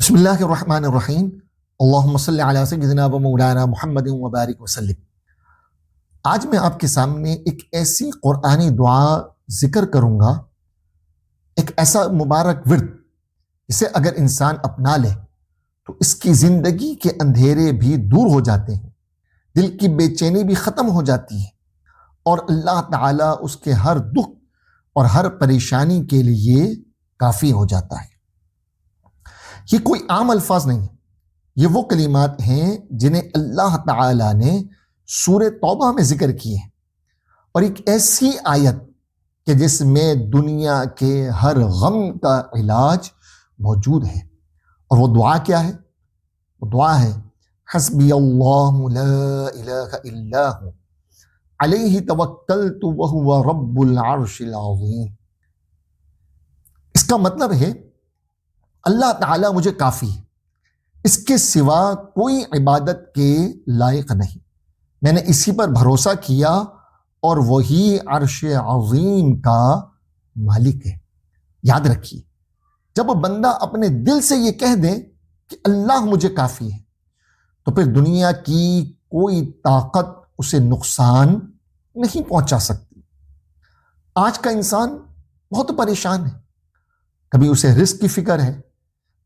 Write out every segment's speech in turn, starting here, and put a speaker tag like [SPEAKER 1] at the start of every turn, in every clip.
[SPEAKER 1] بسم اللہ الرحمن الرحیم، اللہم صلی علی سیدنا و مولانا محمد وبارک وسلم۔ آج میں آپ کے سامنے ایک ایسی قرآنی دعا ذکر کروں گا، ایک ایسا مبارک ورد جسے اگر انسان اپنا لے تو اس کی زندگی کے اندھیرے بھی دور ہو جاتے ہیں، دل کی بے چینی بھی ختم ہو جاتی ہے، اور اللہ تعالیٰ اس کے ہر دکھ اور ہر پریشانی کے لیے کافی ہو جاتا ہے۔ یہ کوئی عام الفاظ نہیں، یہ وہ کلمات ہیں جنہیں اللہ تعالیٰ نے سورہ توبہ میں ذکر کیے ہیں، اور ایک ایسی آیت کہ جس میں دنیا کے ہر غم کا علاج موجود ہے۔ اور وہ دعا کیا ہے؟ وہ دعا ہے حسبی اللہ لا الہ الا ہو علیہ توکلت وہو رب العرش العظیم۔ اس کا مطلب ہے اللہ تعالیٰ مجھے کافی ہے، اس کے سوا کوئی عبادت کے لائق نہیں، میں نے اسی پر بھروسہ کیا اور وہی عرش عظیم کا مالک ہے۔ یاد رکھیے، جب بندہ اپنے دل سے یہ کہہ دے کہ اللہ مجھے کافی ہے تو پھر دنیا کی کوئی طاقت اسے نقصان نہیں پہنچا سکتی۔ آج کا انسان بہت پریشان ہے، کبھی اسے رزق کی فکر ہے،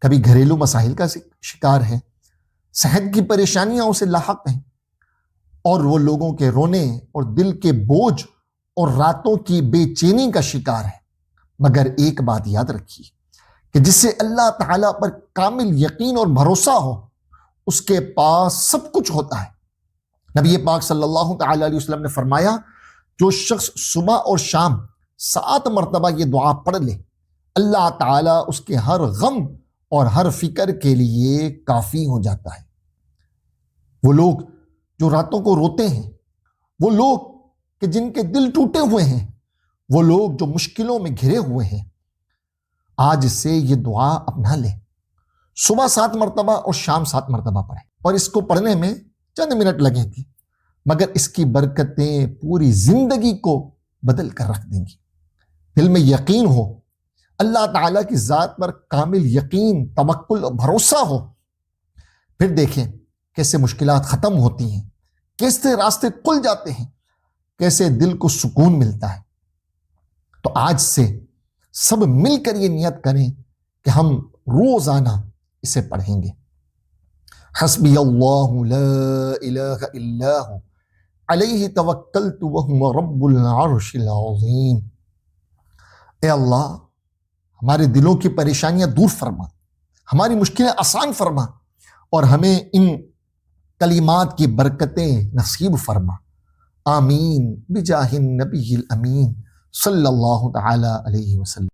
[SPEAKER 1] کبھی گھریلو مسائل کا شکار ہے، صحت کی پریشانیاں اسے لاحق ہیں، اور وہ لوگوں کے رونے اور دل کے بوجھ اور راتوں کی بے چینی کا شکار ہے۔ مگر ایک بات یاد رکھیے کہ جس سے اللہ تعالیٰ پر کامل یقین اور بھروسہ ہو، اس کے پاس سب کچھ ہوتا ہے۔ نبی پاک صلی اللہ تعالیٰ علیہ وسلم نے فرمایا، جو شخص صبح اور شام 7 مرتبہ یہ دعا پڑھ لے، اللہ تعالیٰ اس کے ہر غم اور ہر فکر کے لیے کافی ہو جاتا ہے۔ وہ لوگ جو راتوں کو روتے ہیں، وہ لوگ کہ جن کے دل ٹوٹے ہوئے ہیں، وہ لوگ جو مشکلوں میں گھرے ہوئے ہیں، آج سے یہ دعا اپنا لیں۔ صبح 7 مرتبہ اور شام 7 مرتبہ پڑھیں، اور اس کو پڑھنے میں چند منٹ لگیں گے، مگر اس کی برکتیں پوری زندگی کو بدل کر رکھ دیں گی۔ دل میں یقین ہو، اللہ تعالیٰ کی ذات پر کامل یقین، توکل اور بھروسہ ہو، پھر دیکھیں کیسے مشکلات ختم ہوتی ہیں، کیسے راستے کھل جاتے ہیں، کیسے دل کو سکون ملتا ہے۔ تو آج سے سب مل کر یہ نیت کریں کہ ہم روزانہ اسے پڑھیں گے۔ حسبی اللہ لا الہ الا ہو علیہ توکلت وہو رب العرش العظیم۔ اے اللہ، ہمارے دلوں کی پریشانیاں دور فرما، ہماری مشکلیں آسان فرما، اور ہمیں ان کلمات کی برکتیں نصیب فرما۔ آمین بجاہ النبی الامین صلی اللہ تعالی علیہ وسلم۔